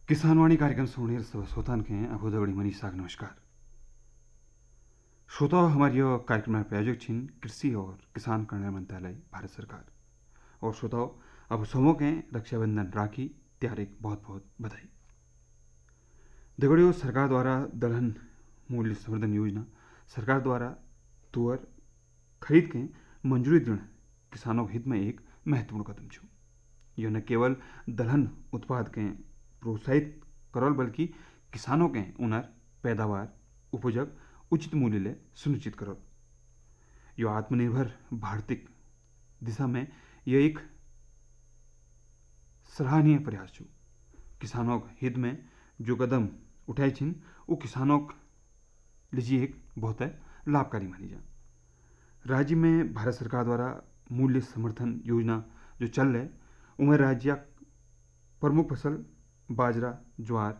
किसानवाणी कार्यक्रम सुनेर सब श्रोतान के अभोदगढ़ी मनी साग नमस्कार। श्रोता हमारे यो कार्यक्रम प्रायोजक छिन कृषि और किसान कल्याण मंत्रालय भारत सरकार। और श्रोताओं अब समूह के रक्षाबंधन राखी त्यारिक बहुत बहुत बधाई। दगड़ियों सरकार द्वारा दलहन मूल्य संवर्धन योजना सरकार द्वारा तुअर खरीद के मंजूरी देना किसानों के हित में एक महत्वपूर्ण कदम छो। यह न केवल दलहन उत्पाद के प्रोत्साहित करल बल्कि किसानों के उनर पैदावार उपजक उचित मूल्य ले सुनिश्चित करल। यो आत्मनिर्भर भारत दिशा में यह एक सराहनीय प्रयास छो। किसानों के हित में जो कदम उठाए छिन वो किसानों लीजिए एक बहुत लाभकारी मानी जा। राज्य में भारत सरकार द्वारा मूल्य समर्थन योजना जो चल रहे उनमें राज्य प्रमुख फसल बाजरा, ज्वार,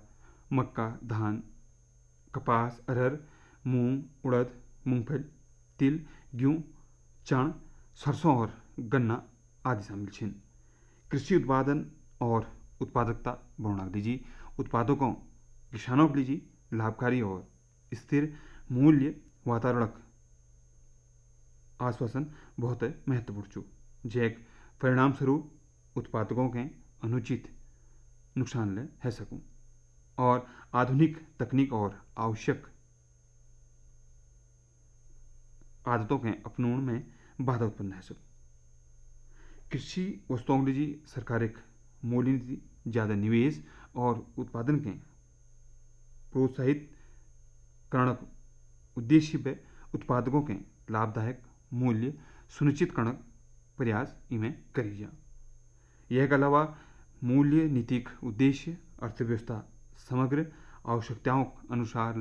मक्का, धान, कपास, अरहर, मूंग, उड़द, मूंगफली, तिल, गेहूं, चण, सरसों और गन्ना आदि शामिल छिन। कृषि उत्पादन और उत्पादकता बढ़ाना लीजिए उत्पादों को किसानों के लिए लाभकारी और स्थिर मूल्य वातावरण आश्वासन बहुत महत्वपूर्ण छो। जैक परिणाम स्वरूप उत्पादकों के अनुचित नुकसान ले है सकूं और आधुनिक तकनीक और आवश्यक आदतों के अपनाने में बाधा उत्पन्न है सकूं। कृषि वस्तुओं के लिए सरकार एक मूल्य नीति ज्यादा निवेश और उत्पादन के प्रोत्साहित करने उद्देश्य पे उत्पादकों के लाभदायक मूल्य सुनिश्चित करने प्रयास इमें करी जा। यह के अलावा मूल्य नीतिक उद्देश्य अर्थव्यवस्था समग्र आवश्यकताओं अनुसार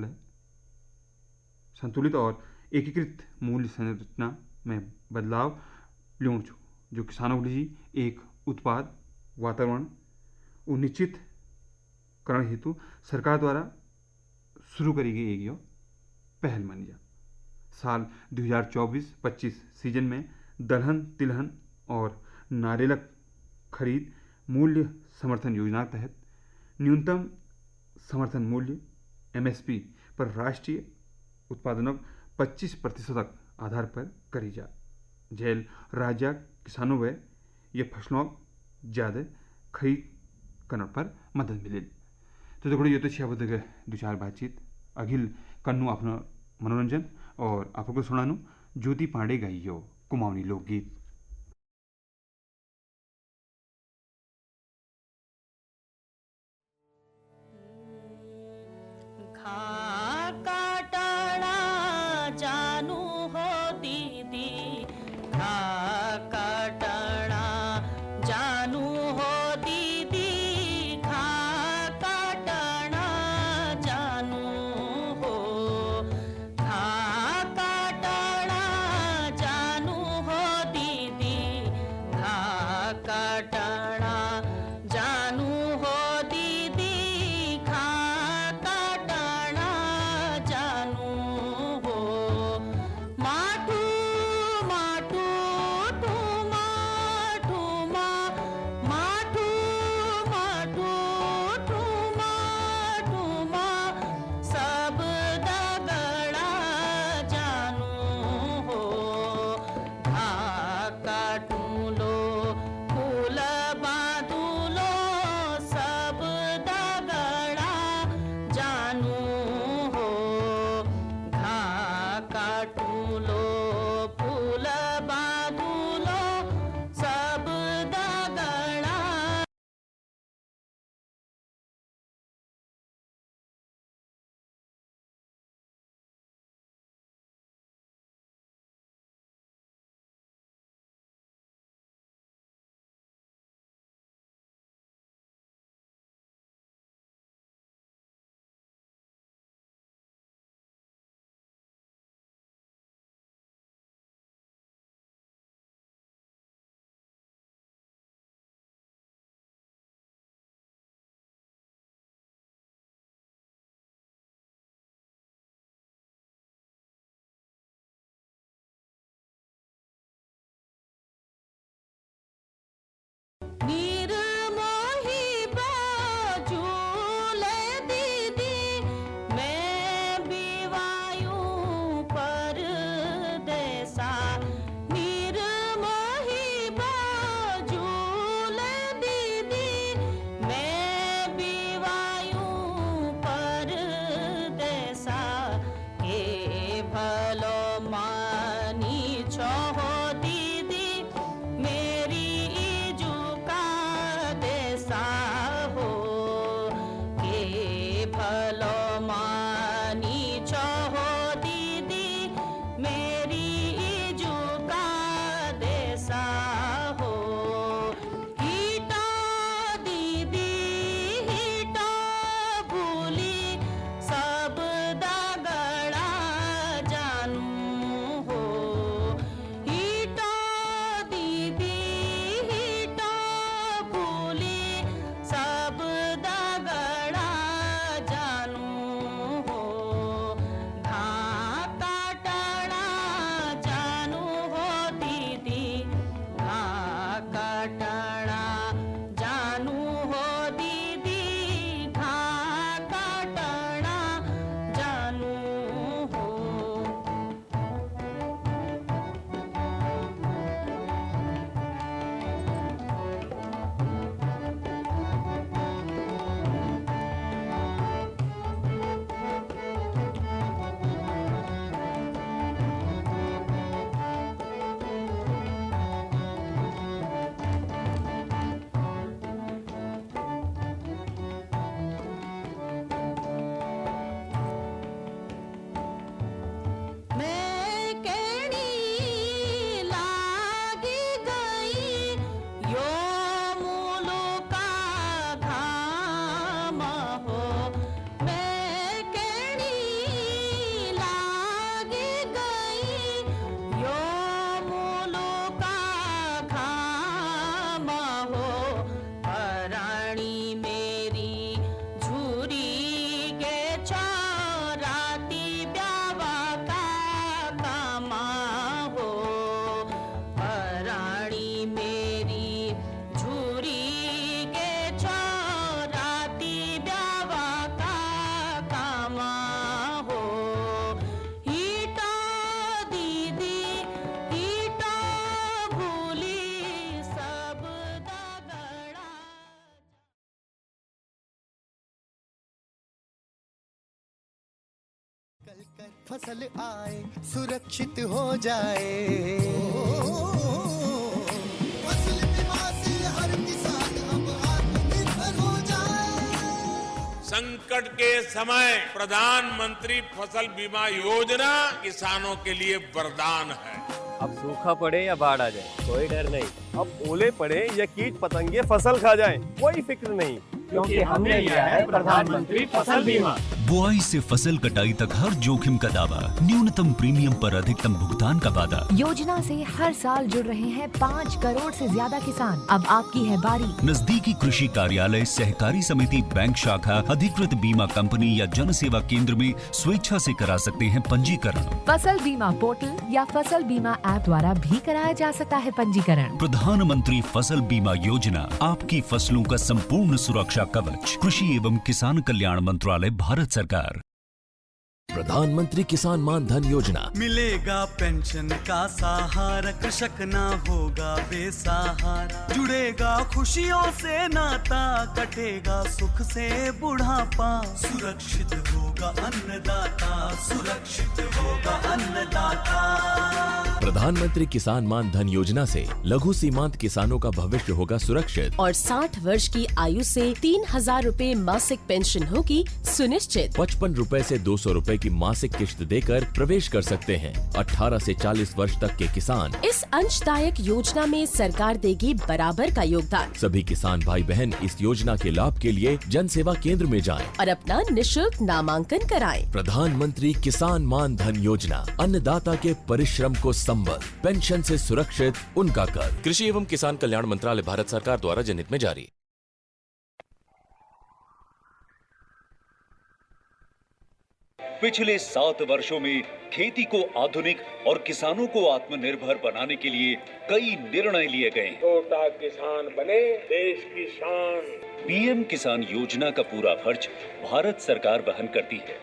संतुलित और एकीकृत मूल्य संरचना में बदलाव लाना छो, जो किसानों के लिए एक उत्पाद वातावरण निश्चित करने हेतु सरकार द्वारा शुरू करी गई एक पहल मानी जा। साल 2024-25 सीजन में दलहन, तिलहन और नारियलक खरीद मूल्य समर्थन योजना के तहत न्यूनतम समर्थन मूल्य एमएसपी पर राष्ट्रीय उत्पादनों 25% आधार पर करी जा। जेल राज्य किसानों व ये फसलों ज़्यादा खरीद करने पर मदद मिले। तो देखो ये तो छह बजे दो चार बातचीत अगिल कन्नू अपना मनोरंजन और आपको सुनानु ज्योति पांडे गाई यो कुमाऊनी लोकगीत। भलो मानी छहो दीदी मेरी इजुका देसा हो के भलो मानी छहो दीदी मेरी इजुका देसा हो हीटा दीदी हीटा भूली सब दगड़ा जानू हो हीटा दीदी हीटा भूली सब दगड़ा जानू हो घा काटना जानू हो दीदी घा काटना जानू हो दीदी घा काटना जानू हो मैं केणी लागी गई यो मुलुका घाम हो मैं केणी लागी गई यो मुलुका घाम हो पराणी मेरी झूरी के चौराती ब्यावा का कामा हो पराणी मेरी झूरी के चौराती ब्यावा का कामा हो हीटा दीदी हीटा भूली सब दगड़ा कल कर फसल आए सुरक्षित हो जाए फसल बीमा से हर किसान अब आत्मनिर्भर हो जाए। संकट के समय प्रधानमंत्री फसल बीमा योजना किसानों के लिए वरदान है। अब सूखा पड़े या बाढ़ आ जाए कोई डर नहीं। अब ओले पड़े या कीट पतंगे फसल खा जाए कोई फिक्र नहीं, क्योंकि हमने लिया है प्रधानमंत्री फसल बीमा। बुआई से फसल कटाई तक हर जोखिम का दावा, न्यूनतम प्रीमियम पर अधिकतम भुगतान का वादा। योजना से हर साल जुड़ रहे हैं 5 करोड़ से ज्यादा किसान। अब आपकी है बारी। नजदीकी कृषि कार्यालय, सहकारी समिति, बैंक शाखा, अधिकृत बीमा कंपनी या जन सेवा केंद्र में स्वेच्छा से करा सकते हैं पंजीकरण। फसल बीमा पोर्टल या फसल बीमा ऐप द्वारा भी कराया जा सकता है पंजीकरण। प्रधानमंत्री फसल बीमा योजना, आपकी फसलों का संपूर्ण सुरक्षा कवच। कृषि एवं किसान कल्याण मंत्रालय, भारत सरकार। प्रधानमंत्री किसान मान धन योजना। मिलेगा पेंशन का सहारा, कृषक ना होगा बेसहारा। जुड़ेगा खुशियों से नाता, कटेगा सुख से बुढ़ापा। सुरक्षित होगा अन्नदाता, सुरक्षित होगा अन्नदाता। प्रधानमंत्री किसान मान धन योजना से लघु सीमांत किसानों का भविष्य होगा सुरक्षित। और 60 वर्ष की आयु से 3,000 रूपए मासिक पेंशन होगी सुनिश्चित। 55 रूपए से 200 रूपए की मासिक किश्त देकर प्रवेश कर सकते हैं। 18 से 40 वर्ष तक के किसान इस अंशदायक योजना में सरकार देगी बराबर का योगदान। सभी किसान भाई बहन इस योजना के लाभ के लिए जन सेवा केंद्र में जाएं। और अपना निशुल्क नामांकन कराएं। प्रधानमंत्री किसान मान धन योजना, अन्नदाता के परिश्रम को संबल, पेंशन से सुरक्षित उनका कर। कृषि एवं किसान कल्याण मंत्रालय, भारत सरकार द्वारा जनहित में जारी। पिछले 7 वर्षों में खेती को आधुनिक और किसानों को आत्मनिर्भर बनाने के लिए कई निर्णय लिए गए। छोटा किसान बने देश की शान। पीएम किसान योजना का पूरा खर्च भारत सरकार वहन करती है।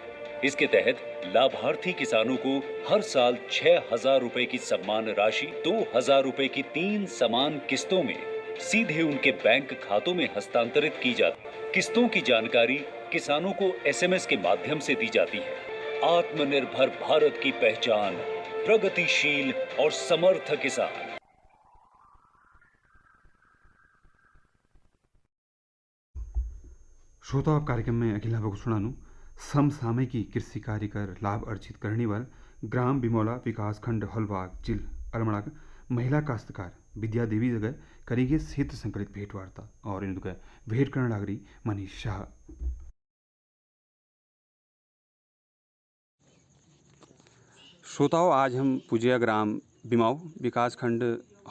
इसके तहत लाभार्थी किसानों को हर साल 6,000 रुपए की सम्मान राशि 2,000 रुपए की 3 समान किस्तों में सीधे उनके बैंक खातों में हस्तांतरित की जाती है। किस्तों की जानकारी किसानों को SMS के माध्यम से दी जाती है। आत्मनिर्भर भारत की पहचान, प्रगतिशील और समर्थ किसान। श्रोता कार्यक्रम में अखिला सुनानु समसामयिकी कृषि कार्य कर लाभ अर्जित करने वाल ग्राम बिमौला विकास खंड हलबाग जिल अलमड़ा महिला काश्तकार विद्या देवी जगह करेंगे क्षेत्र संकलित भेंट वार्ता और इन भेंट करने लाग रही मनीष शाह। श्रोताओं, आज हम पूजिया ग्राम बिमाऊ विकास खंड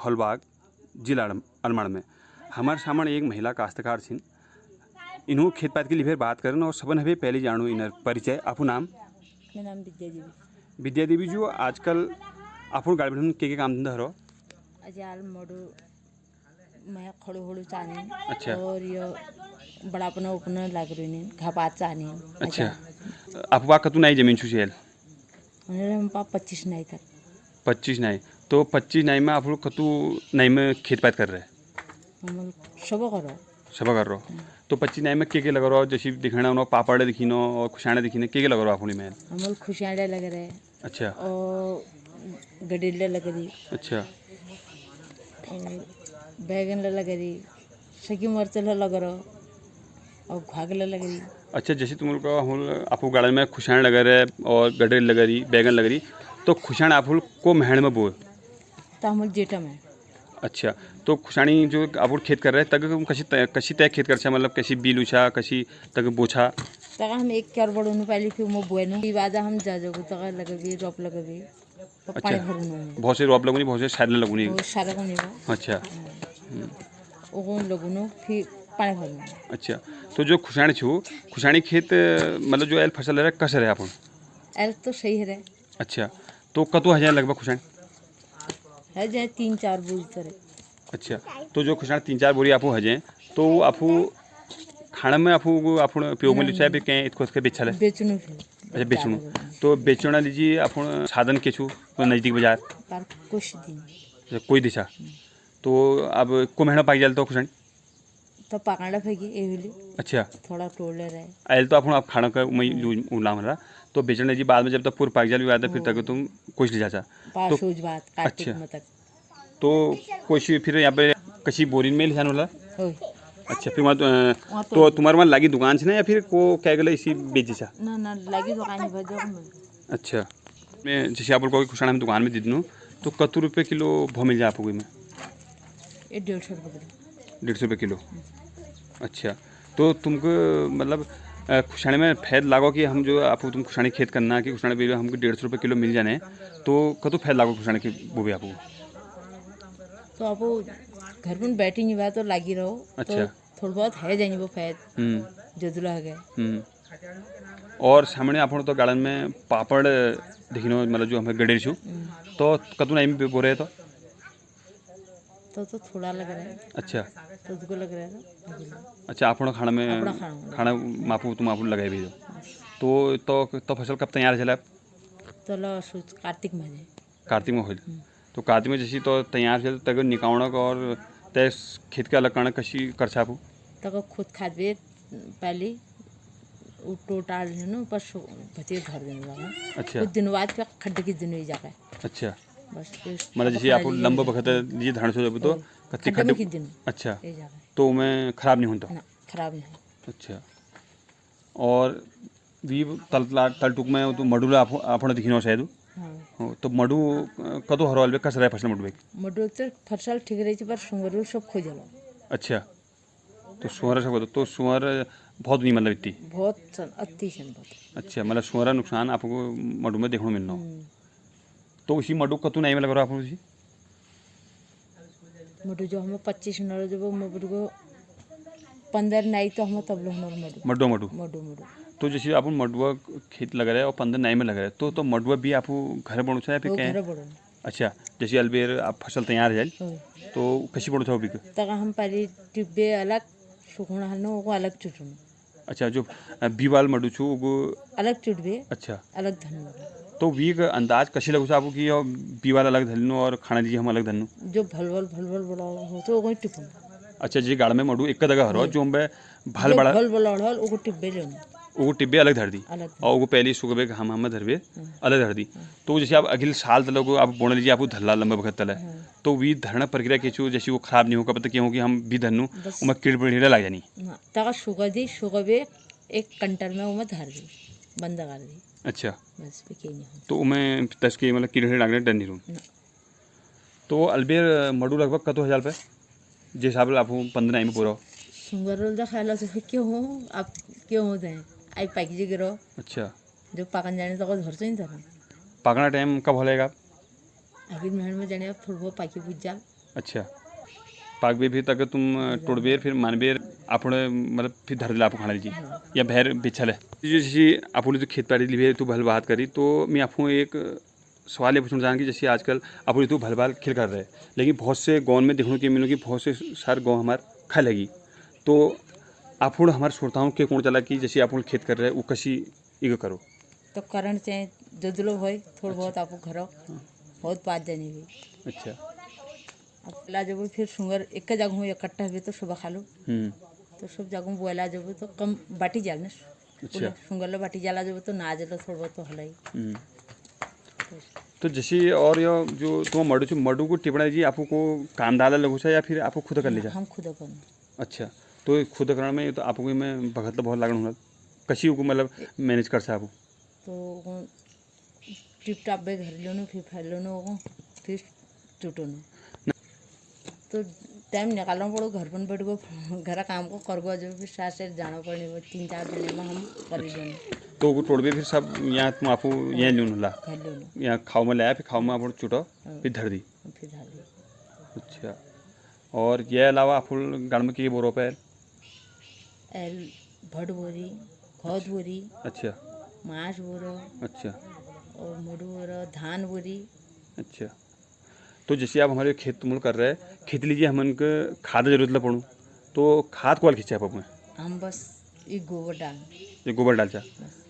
हलबाग जिला अलमड़ में हमारे सामने एक महिला काश्तकार छिन। इन्हों खेत पात के लिए फिर बात करन और सबन हवे पहले जानू इनर परिचय। आपू नाम? मेरा नाम विद्या देवी। विद्या देवी जो आजकल आपन गाड़ी में के काम धंधा हरो? अजाल मोडू मैं खड़ो खड़ो चाहनी। अच्छा। और ये बड़ा अपना उपना लाग रही ने घापात चाहनी। अच्छा। आपू बा कतु नहीं जमीन छुसेल? उन्हें हम पाप 25 नहीं तक। 25 नहीं तो 25 नहीं में आप लोग कतु नहीं में खेत पात कर रहे? हम सब करो। सब कर रहे हो तो 25 नहीं में के लग रहा हो? जैसे दिखाना उन्होंने पापड़ दिखिनो और खुशाने दिखिने के लग रहा हो आपनी में? हम खुशियाँ लग रहे। अच्छा। और गडीले लग रही। अच्छा। और बैगन लग रही, सकी मरच लग रहा और घागला लग रही। अच्छा, जैसे तुम लोग आपको गार्डन में खुशान लग रहे और गडर लग रही, बैगन लग रही, तो खुशान आप को महण में बोल तो हम जेठा में। अच्छा, तो खुशानी जो आप खेत कर रहे हैं तक कशी तय खेत कर मतलब कैसी बील उछा कशी तक बोछा तक हम एक क्यार बड़ो पहले फिर वो बोएनो बाद हम जा जागो तक लगबी रोप लगबी तो पानी भरनो। बहुत से रोप लगुनी, बहुत से शायद लगुनी। वो सारा को नहीं। अच्छा। वो लगुनो फिर पानी भरनो। अच्छा, तो जो खुशानी छू खुशानी खेत मतलब जो एल फसल है कस रहे अपन? एल तो सही है। अच्छा, तो कतु हजार लगभग खुशान है जाए 3-4 बोरी तरह। अच्छा, तो जो खुशान 3-4 बोरी आपको हजे तो आपको खाना में आपको उपयोग में लिया फिर कहीं इसको बेचा है? बेचनो फिर। अच्छा, बेचनो तो बेचना लीजिए आप साधन के छू तो नज़दीक बाजार पर कुछ दिन। अच्छा, कोई दिशा तो अब को महीना पाई जाए तो खुशानी तो पकाड़ा फेंकी ये होली। अच्छा। थोड़ा टोले रहे आयल तो आप खाना का उलाम रहा तो बेचने जी बाद में जब तक पूरा पाक जाल फिर तक तुम कुछ ले जाता तो अच्छा। तो कुछ फिर यहाँ पे कशी बोरी में लिखान वाला? अच्छा, फिर वहाँ तो तुम्हारे वहाँ लगी दुकान से ना या फिर को क्या गला इसी बेची सा? ना लगी दुकान में। अच्छा, मैं जैसे आप लोग खुशाना में दुकान में दे दूँ तो कतु रुपये किलो भाव मिल जाए आपको? में 150 रुपये। 150 रुपये किलो। अच्छा, तो तुमको मतलब खुशानी में फैद लागो कि हम जो आपको तुम खुशानी खेत करना कि खुशानी भी हमको 150 रुपये किलो मिल जाने तो कतु फैद लागो खुशानी की वो भी आपको? तो आप घर में बैठेंगे बात तो लागी रहो। अच्छा। तो थोड़ा बहुत है जाएंगे वो फैद जदुला है। और सामने आप तो गार्डन में पापड़ देखिनो मतलब जो हमें गडेर छू तो कतु नहीं में बोल रहे तो थोड़ा लग रहा है। अच्छा, तो उसको लग रहा है। अच्छा, आप खाना में खाना मापू तुम आप लगाए भी तो फसल कब तैयार चला? तो लो सोच कार्तिक में। कार्तिक में हो तो कार्तिक में जैसी तो तैयार चल तक निकावणक और तय खेत के अलग करना कशी कर छापू तक खुद खाद भी पहले टोटाल पर भतीजे धर देने वाला। अच्छा। कुछ दिन बाद फिर खड्डे की दिन ही जाकर। अच्छा, बस मतलब जैसे आप लंबा बखत लीजिए धान से जब तो कच्चे खड्डे दिन। अच्छा, तो मैं खराब नहीं होता? खराब नहीं। अच्छा, और भी तल टुक में तो मडूला आप दिखिनो शायद तो मडू कतो हरवाल बे कस रहा फसल मडू तो फसल ठीक रही पर सुअर सब खो जाला। अच्छा, तो सुअर सब तो सुअर बहुत नहीं मतलब इतनी बहुत अति बहुत। अच्छा, मतलब सुअर नुकसान आपको मडू में देखने मिलना तो उसी मडू कतु नहीं में लग रहा आपको? उसी मडू जो हमें 25 नर जब मडू को 15 नहीं तो हम तब लोग मडू मडू तो जैसे आप मडुआ खेत लग रहा है और 15 नहीं में लग रहा है तो मडुआ भी आप घर बनो चाहे फिर क्या? अच्छा, जैसे अलबेर आप फसल तैयार है तो कशी बनो चाहो भी तक हम पहले टिब्बे अलग सुखना हनो वो अलग चुटनो। अच्छा, जो बीवाल मडू छू वो अलग चुटबे। अच्छा, अलग धनो तो वी अंदाज कशी लगू आपको कि बीवाल अलग धनो और खाना दीजिए हम अलग धनो जो भलवल बड़ा हो तो वो टिपनो। अच्छा, जी गाड़ में मडू एक जगह हरो जो में भल बड़ा भल बड़ा वो टिब्बे लेनो। वो टिब्बे अलग धर दी अलग और वो पहले सुगबे हम धरबे अलग धर दी। तो जैसे आप अगले साल तक आप बोने लीजिए आपको धरला लंबा वक्त तला तो वी धरना प्रक्रिया के चो जैसे वो खराब नहीं होगा पता क्या होगी हम भी धरनू उमें कीड़ पीड़ा लग जानी तक सुगबे एक कंटर में उमें धर दी बंद कर दी। अच्छा बस भी नहीं तो उमें तस के मतलब कीड़े लगने डर नहीं रूम। तो अलबेर मडू लगभग कतो 1000 रुपये जिस हिसाब से आपको 15 में पूरा सुंगर रोल दा खाला तो क्यों हो आप क्यों होते हैं आई पाकी जी गिरो। अच्छा जो पाकन जाने तक घर से ही था पाकना टाइम कब होलेगा अभी महल में जाने थोड़ा बहुत पाकी पूछ जा। अच्छा पाक भी फिर तक तुम टोड़बेर फिर मानबेर आपने मतलब फिर धर दिला आप खाना लीजिए या बहर बिछल है जैसे आपने तो खेत पाड़ी ली तो भल बात करी तो मैं आपको एक सवाल ये पूछना चाहूँ कि जैसे आजकल आपने तो भल भाल खिल कर रहे लेकिन बहुत से गाँव में देखने की मिलोगी बहुत से सारे गाँव हमारे खा लगी तो आप हमारे श्रोताओं के कौन चला कि जैसे आप खेत कर रहे हैं वो कसी इको करो तो करण चाहे जो लोग हो थोड़ा बहुत आपको घर बहुत बात जानी भी। अच्छा अब ला जब फिर सुंगर एक जगह हो इकट्ठा हुए तो सुबह खा लो तो सब जगह बोला जब तो कम बाटी जाल ना। अच्छा सुंगर लो बाटी जाला जब तो ना जलो थोड़ा बहुत तो हलाई। तो जैसे और ये जो तुम मडू को टिपड़ा जी आपको काम डाला लगो या फिर आपको खुद कर लीजिए हम खुद कर। अच्छा तो खुद करने में तो आपको में भगत तो बहुत लागण होगा कसी को मतलब मैनेज कर सकूँ तो टिप टाप बे घर लो फिर फैल लो फिर टूटो तो टाइम निकालना पड़ो घर पर बैठ गो घर काम को कर गो जो फिर साथ से जाना पड़े 3-4 दिन में हम कर लेंगे। तो वो तोड़बे फिर सब यहाँ तुम आपको यहाँ लून ला यहाँ खाओ में लाया फिर खाओ में आप चुटो फिर धर दी। अच्छा और ये अलावा आप गाड़ में की बोरो पे एल भट बोरी खौद बोरी। अच्छा मांस बोरो। अच्छा और मुडू बोरो धान बोरी। अच्छा तो जैसे आप हमारे खेत मुल कर रहे हैं खेत लीजिए हम उनके खाद जरूरत ला पड़ूँ तो खाद को खींचे आप हम बस ये गोबर डाल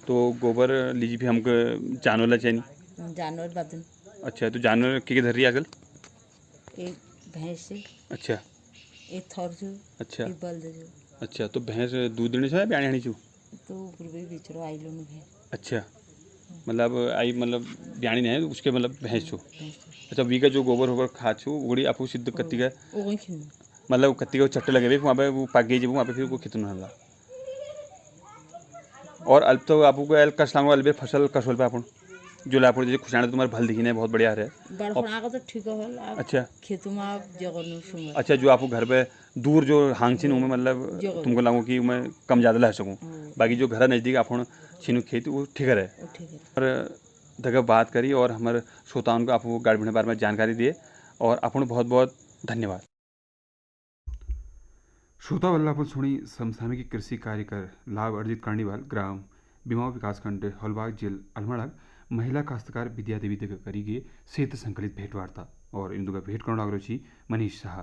तो गोबर लीजिए फिर हमको जानवर ला चाहिए जानवर बदन। अच्छा तो जानवर के धर रही आजकल एक भैंस से। अच्छा एक थोर जो अच्छा एक बल्द जो। अच्छा तो भैंस दूध देने से ब्याणी आनी चू तो पूर्वी बिचरो आई लो ने। अच्छा मतलब आई मतलब ब्याणी नहीं है उसके मतलब भैंस छो। अच्छा वी का जो गोबर होकर खाद छो उगड़ी आपको सिद्ध कत्ती का मतलब कत्ती का चट्टे लगे वहाँ पे वो पाक गई जब वहाँ पे फिर वो कितना हल्ला और अल्प तो आपको एल कस लांगो अलबे फसल कसोल पे अपन जो लापुर जैसे खुशाना तुम्हारे भल दिखने बहुत बढ़िया है बड़खना का तो ठीक है। अच्छा खेतों में आप जगह सुंगा। अच्छा जो आपको घर पे दूर जो हांग छिन उनमें मतलब तुमको लागू कि मैं कम ज़्यादा ला सकूँ बाकी जो घर नज़दीक आप छिनू खेती वो ठीक है और जगह बात करी और हमारे श्रोताओं को आपको गाड़ी के बारे में जानकारी दिए और आपको बहुत बहुत धन्यवाद। श्रोता वल्लापुर सुनी समसामयिक कृषि कार्य कर लाभ अर्जित करने वाले ग्राम बीमाऊ विकासखंड हलबाग जिल अलमड़ग महिला काश्तकार विद्या देवी देव करी गए सेत संकलित भेंट वार्ता और इन भेंट करना मनीष शाह।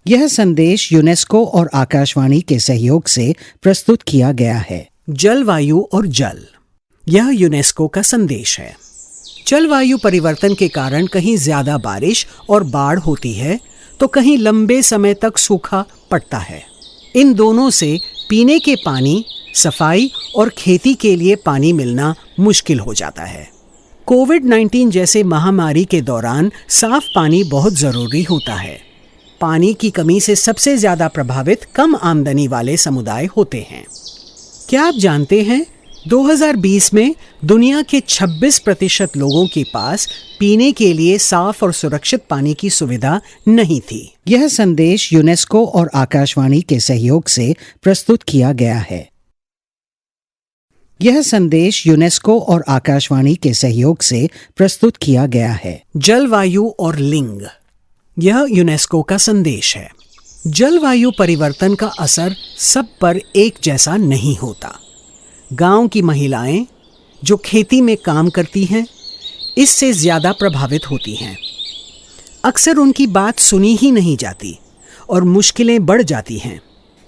यह संदेश यूनेस्को और आकाशवाणी के सहयोग से प्रस्तुत किया गया है। जलवायु और जल, यह यूनेस्को का संदेश है। जलवायु परिवर्तन के कारण कहीं ज्यादा बारिश और बाढ़ होती है तो कहीं लंबे समय तक सूखा पड़ता है। इन दोनों से पीने के पानी, सफाई और खेती के लिए पानी मिलना मुश्किल हो जाता है। कोविड-19 जैसे महामारी के दौरान साफ पानी बहुत जरूरी होता है। पानी की कमी से सबसे ज्यादा प्रभावित कम आमदनी वाले समुदाय होते हैं। क्या आप जानते हैं 2020 में दुनिया के 26% लोगों के पास पीने के लिए साफ और सुरक्षित पानी की सुविधा नहीं थी। यह संदेश यूनेस्को और आकाशवाणी के सहयोग से प्रस्तुत किया गया है। यह संदेश यूनेस्को और आकाशवाणी के सहयोग से प्रस्तुत किया गया है। जलवायु और लिंग, यह यूनेस्को का संदेश है। जलवायु परिवर्तन का असर सब पर एक जैसा नहीं होता। गांव की महिलाएं जो खेती में काम करती हैं, इससे ज्यादा प्रभावित होती हैं। अक्सर उनकी बात सुनी ही नहीं जाती और मुश्किलें बढ़ जाती हैं।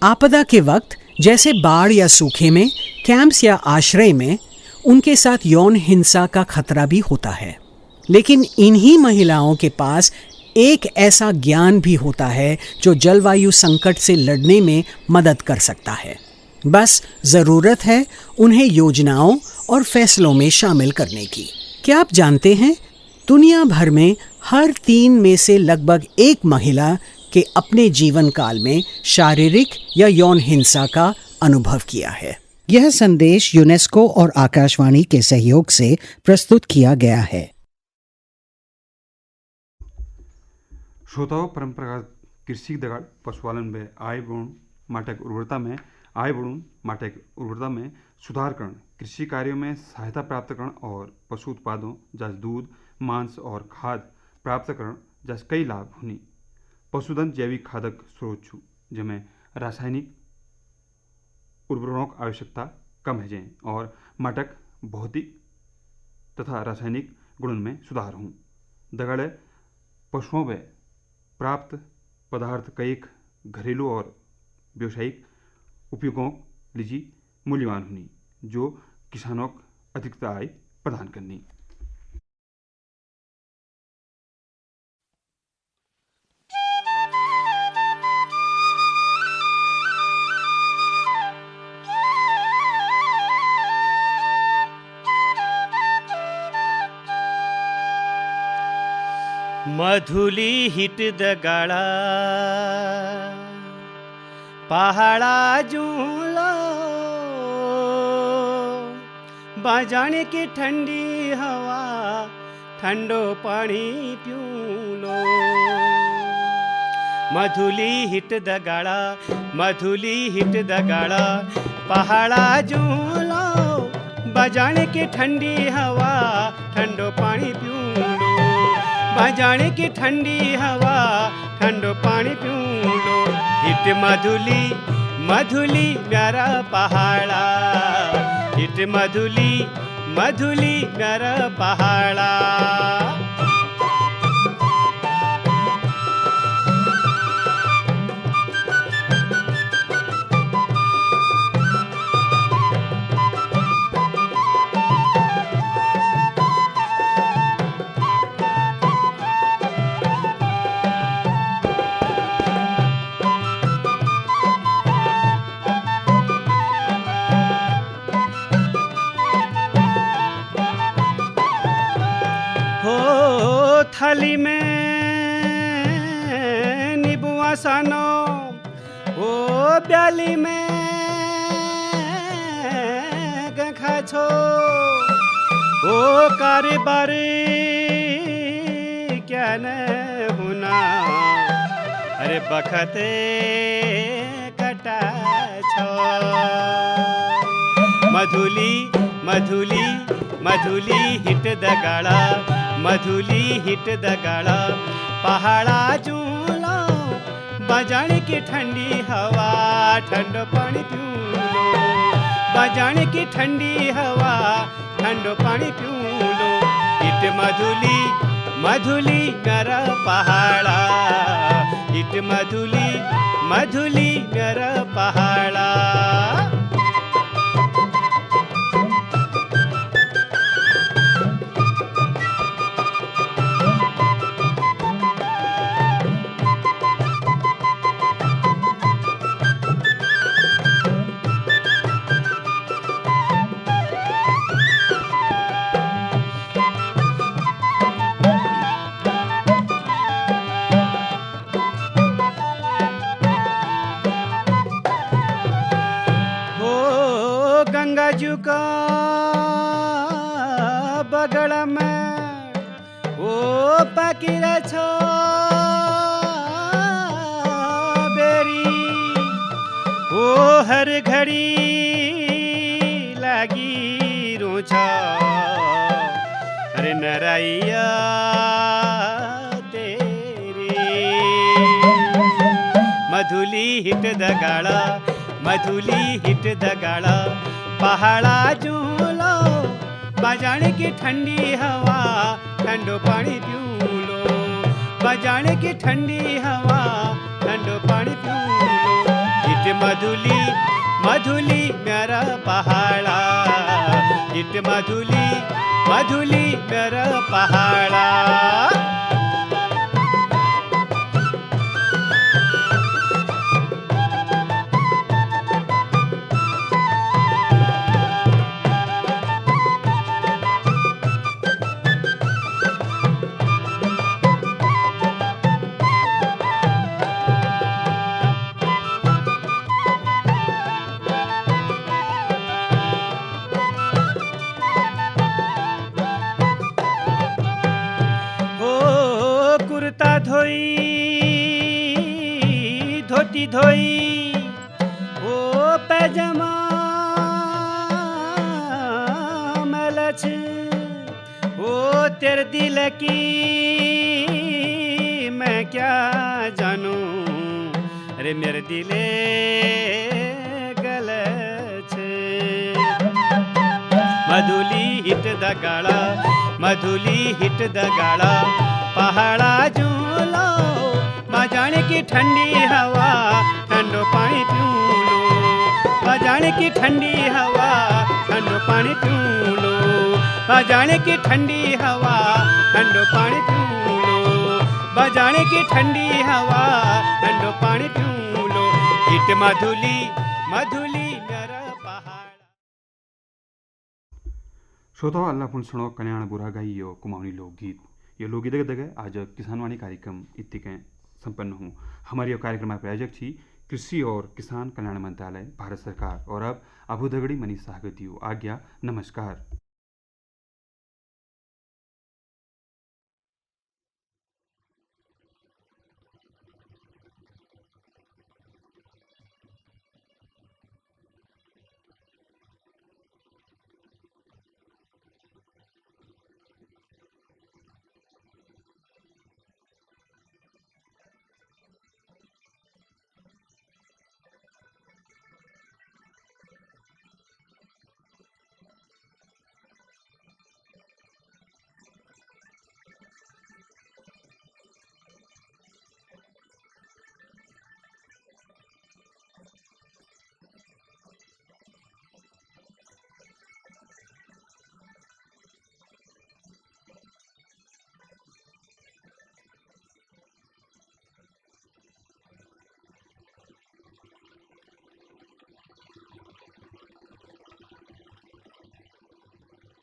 आपदा के वक्त जैसे बाढ़ या सूखे में कैंप्स या आश्रय में उनके साथ यौन हिंसा का खतरा भी होता है। लेकिन इन्हीं महिलाओं के पास एक ऐसा ज्ञान भी होता है जो जलवायु संकट से लड़ने में मदद कर सकता है। बस जरूरत है उन्हें योजनाओं और फैसलों में शामिल करने की। क्या आप जानते हैं, दुनिया भर में हर 3 में से लगभग 1 महिला के अपने जीवन काल में शारीरिक या यौन हिंसा का अनुभव किया है। यह संदेश यूनेस्को और आकाशवाणी के सहयोग से प्रस्तुत किया गया है। श्रोताओं, परंपरागत कृषि दगाड़ पशुपालन में आय बढ़ाउन माटेक उर्वरता में सुधार करण, कृषि कार्यों में सहायता प्राप्त करण और पशु उत्पादों जैसे दूध, मांस और खाद प्राप्त करण जैसे कई लाभ हुनी। पशुधन जैविक खादक स्रोत छु, जिनमें रासायनिक उर्वरकों की आवश्यकता कम है जाए और माटक भौतिक तथा रासायनिक गुणों में सुधार हूँ। दगड़े पशुओं में प्राप्त पदार्थ कई घरेलू और व्यावसायिक उपयोगों लीजी मूल्यवान हुनी, जो किसानों को अधिक आय प्रदान करनी। मधुली हिट दगाड़ा पहाड़ा जूलो, बाजाने की ठंडी हवा ठंडो पानी पीऊं लो। मधुली हिट दगाड़ा, मधुली हिट दगाड़ा पहाड़ा जूलो, बाजाने की ठंडी हवा ठंडो पानी पीऊं लो। बाजाने की ठंडी हवा ठंडो पानी पीऊं लो। हिट मधुली मधुली प्यारा पहाड़ा, हिट मधुली मधुली प्यारा पहाड़ा। थाली में नींबुआ सानो, ओ प्याली में गखा छो, ओ कारोबारी क्या न होना, अरे बखते कटा छो। मधुली मधुली मधुली हिट दगाड़ा, मधुली हिट दगाड़ा पहाड़ा चूलो, बजाने की ठंडी हवा ठंडो पानी पीऊं लो। बजाने की ठंडी हवा ठंडो पानी पीऊं लो। हिट मधुली मधुली मेरा पहाड़ा, हिट मधुली मधुली मेरा पहाड़ा। गंगाजू का बगड़ में ओ पकीरा छो बेरी, ओ हर घड़ी लागी रोछा, अरे नराइया तेरी। मधुली हिट दगाड़ा, मधुली हिट दगाड़ा पहाड़ा चूलो, बजाने की ठंडी हवा ठंडो पानी पीऊं लो। बजाने की ठंडी हवा ठंडो पानी पीऊं लो। हिट मधुली मधुली मेरा पहाड़ा, हिट मधुली मधुली मेरा पहाड़ा। धोती धोई ओ पैजमा मलच ओ तेरे दिल की मैं क्या जानूं अरे मेरे दिले गलत मधुली हिट दगाड़ा मधुली हिट दगाड़ा पहाड़ा झूलो बजाने की ठंडी हवा ठंडो पानी पीऊं लो बजाने की ठंडी हवा ठंडो पानी पीऊं लो बजाने की ठंडी हवा ठंडो पानी पीऊं लो बजाने की ठंडी हवा ठंडो पानी पीऊं लो हिट मधुली मधुली मेरा पहाड़। श्रोताओं अल्लाह पुन सुनो कल्याण बुरा गाई यो कुमाऊनी लोकगीत ये लोकगीत दगे आज किसानवाणी कार्यक्रम इत्तिकें संपन्न हूँ। हमारी यह कार्यक्रम प्रायोजक थी कृषि और किसान कल्याण मंत्रालय भारत सरकार और अब अबू दगड़ी मनीष साहगतियो आज्ञा नमस्कार।